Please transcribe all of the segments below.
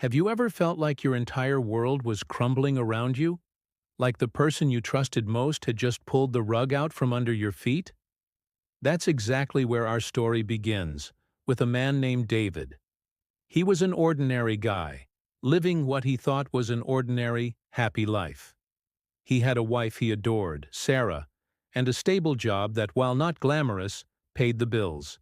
Have you ever felt like your entire world was crumbling around you? Like the person you trusted most had just pulled the rug out from under your feet? That's exactly where our story begins, with a man named David. He was an ordinary guy, living what he thought was an ordinary, happy life. He had a wife he adored, Sarah, and a stable job that, while not glamorous, paid the bills.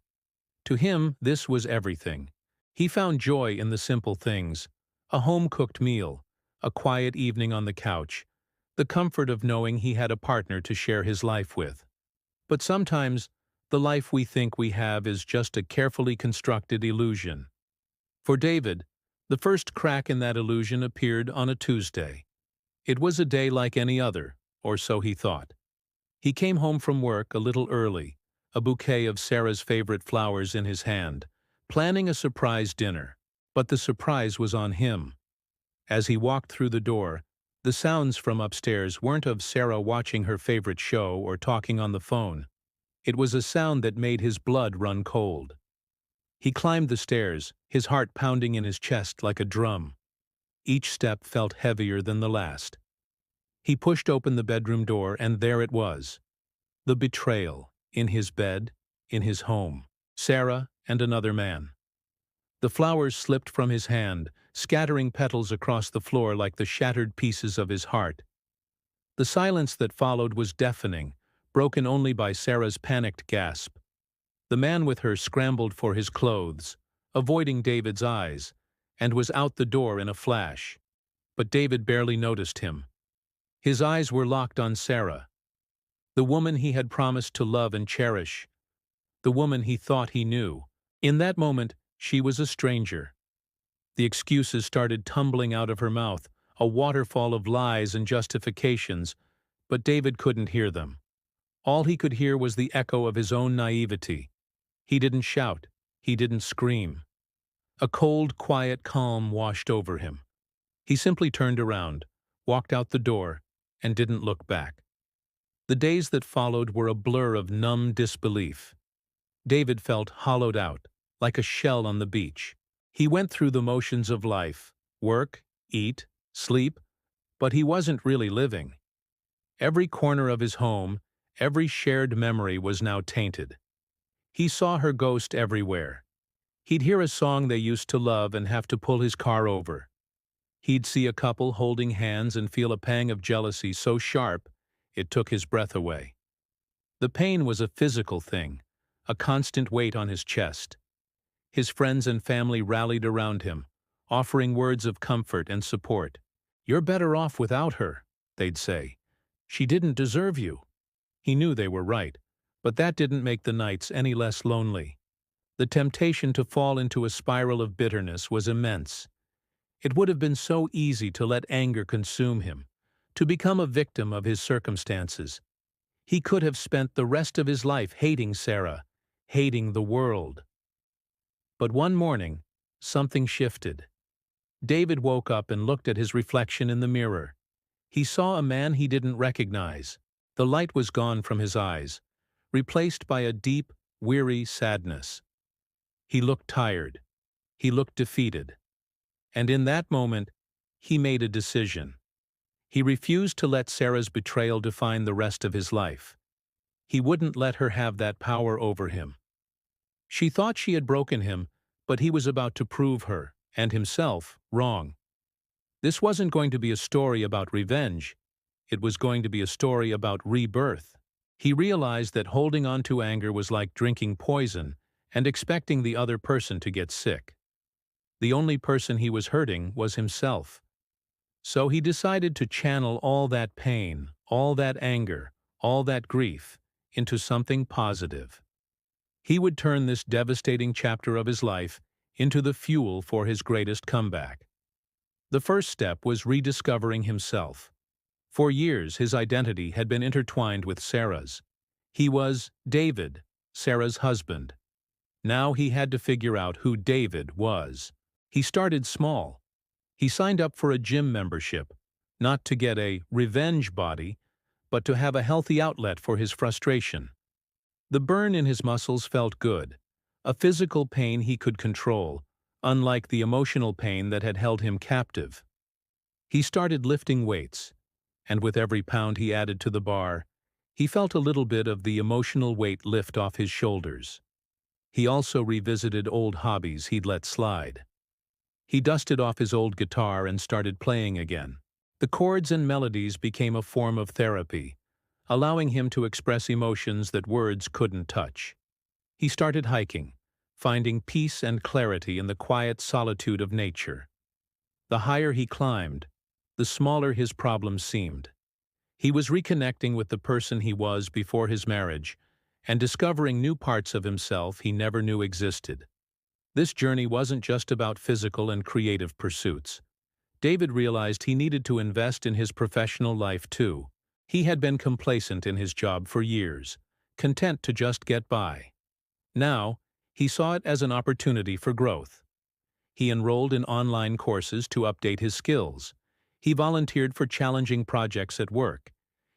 To him, this was everything. He found joy in the simple things: a home-cooked meal, a quiet evening on the couch, the comfort of knowing he had a partner to share his life with. But sometimes, the life we think we have is just a carefully constructed illusion. For David, the first crack in that illusion appeared on a Tuesday. It was a day like any other, or so he thought. He came home from work a little early, a bouquet of Sarah's favorite flowers in his hand, planning a surprise dinner. But the surprise was on him. As he walked through the door, the sounds from upstairs weren't of Sarah watching her favorite show or talking on the phone. It was a sound that made his blood run cold. He climbed the stairs, his heart pounding in his chest like a drum. Each step felt heavier than the last. He pushed open the bedroom door, and there it was. The betrayal, in his bed, in his home. Sarah and another man. The flowers slipped from his hand, scattering petals across the floor like the shattered pieces of his heart. The silence that followed was deafening, broken only by Sarah's panicked gasp. The man with her scrambled for his clothes, avoiding David's eyes, and was out the door in a flash. But David barely noticed him. His eyes were locked on Sarah, the woman he had promised to love and cherish, the woman he thought he knew. In that moment, she was a stranger. The excuses started tumbling out of her mouth, a waterfall of lies and justifications, but David couldn't hear them. All he could hear was the echo of his own naivety. He didn't shout. He didn't scream. A cold, quiet calm washed over him. He simply turned around, walked out the door, and didn't look back. The days that followed were a blur of numb disbelief. David felt hollowed out, like a shell on the beach. He went through the motions of life: work, eat, sleep, but he wasn't really living. Every corner of his home, every shared memory was now tainted. He saw her ghost everywhere. He'd hear a song they used to love and have to pull his car over. He'd see a couple holding hands and feel a pang of jealousy so sharp it took his breath away. The pain was a physical thing, a constant weight on his chest. His friends and family rallied around him, offering words of comfort and support. "You're better off without her," they'd say. "She didn't deserve you." He knew they were right, but that didn't make the nights any less lonely. The temptation to fall into a spiral of bitterness was immense. It would have been so easy to let anger consume him, to become a victim of his circumstances. He could have spent the rest of his life hating Sarah, hating the world. But one morning, something shifted. David woke up and looked at his reflection in the mirror. He saw a man he didn't recognize. The light was gone from his eyes, replaced by a deep, weary sadness. He looked tired. He looked defeated. And in that moment, he made a decision. He refused to let Sarah's betrayal define the rest of his life. He wouldn't let her have that power over him. She thought she had broken him, but he was about to prove her, and himself, wrong. This wasn't going to be a story about revenge. It was going to be a story about rebirth. He realized that holding on to anger was like drinking poison and expecting the other person to get sick. The only person he was hurting was himself. So he decided to channel all that pain, all that anger, all that grief into something positive. He would turn this devastating chapter of his life into the fuel for his greatest comeback. The first step was rediscovering himself. For years, his identity had been intertwined with Sarah's. He was David, Sarah's husband. Now he had to figure out who David was. He started small. He signed up for a gym membership, not to get a revenge body, but to have a healthy outlet for his frustration. The burn in his muscles felt good, a physical pain he could control, unlike the emotional pain that had held him captive. He started lifting weights, and with every pound he added to the bar, he felt a little bit of the emotional weight lift off his shoulders. He also revisited old hobbies he'd let slide. He dusted off his old guitar and started playing again. The chords and melodies became a form of therapy, allowing him to express emotions that words couldn't touch. He started hiking, finding peace and clarity in the quiet solitude of nature. The higher he climbed, the smaller his problems seemed. He was reconnecting with the person he was before his marriage and discovering new parts of himself he never knew existed. This journey wasn't just about physical and creative pursuits. David realized he needed to invest in his professional life too. He had been complacent in his job for years, content to just get by. Now, he saw it as an opportunity for growth. He enrolled in online courses to update his skills. He volunteered for challenging projects at work.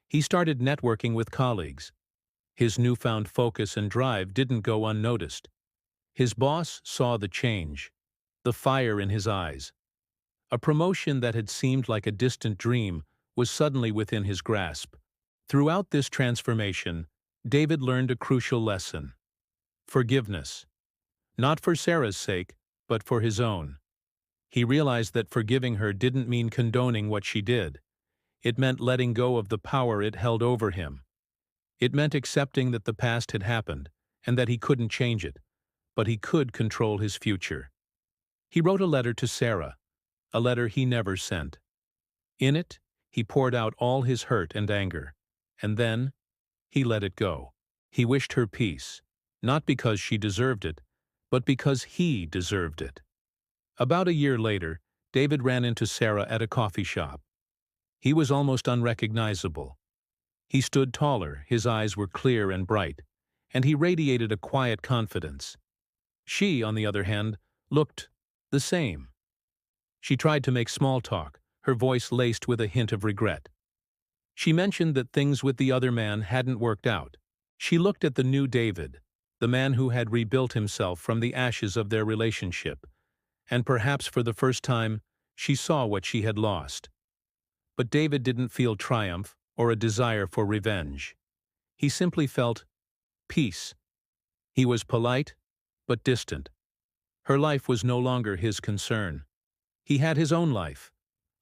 He started networking with colleagues. His newfound focus and drive didn't go unnoticed. His boss saw the change, the fire in his eyes. A promotion that had seemed like a distant dream was suddenly within his grasp. Throughout this transformation, David learned a crucial lesson: forgiveness. Not for Sarah's sake, but for his own. He realized that forgiving her didn't mean condoning what she did. It meant letting go of the power it held over him. It meant accepting that the past had happened, and that he couldn't change it, but he could control his future. He wrote a letter to Sarah, a letter he never sent. In it, he poured out all his hurt and anger, and then he let it go. He wished her peace, not because she deserved it, but because he deserved it. About a year later, David ran into Sarah at a coffee shop. He was almost unrecognizable. He stood taller, his eyes were clear and bright, and he radiated a quiet confidence. She, on the other hand, looked the same. She tried to make small talk, her voice laced with a hint of regret. She mentioned that things with the other man hadn't worked out. She looked at the new David, the man who had rebuilt himself from the ashes of their relationship, and perhaps for the first time, she saw what she had lost. But David didn't feel triumph or a desire for revenge. He simply felt peace. He was polite, but distant. Her life was no longer his concern. He had his own life,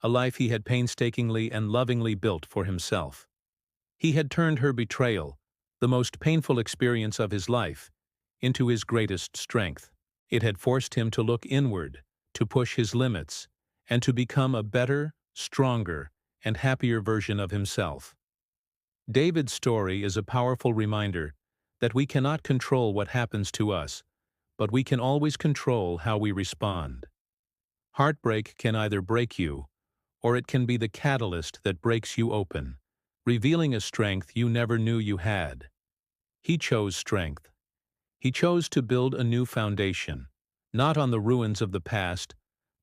a life he had painstakingly and lovingly built for himself. He had turned her betrayal, the most painful experience of his life, into his greatest strength. It had forced him to look inward, to push his limits, and to become a better, stronger, and happier version of himself. David's story is a powerful reminder that we cannot control what happens to us, but we can always control how we respond. Heartbreak can either break you, or it can be the catalyst that breaks you open, revealing a strength you never knew you had. He chose strength. He chose to build a new foundation, not on the ruins of the past,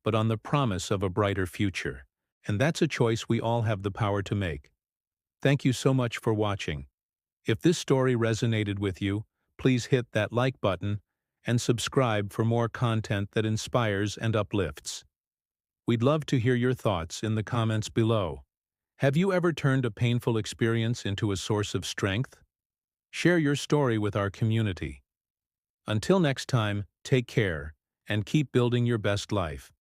but on the promise of a brighter future. And that's a choice we all have the power to make. Thank you so much for watching. If this story resonated with you, please hit that like button and subscribe for more content that inspires and uplifts. We'd love to hear your thoughts in the comments below. Have you ever turned a painful experience into a source of strength? Share your story with our community. Until next time, take care and keep building your best life.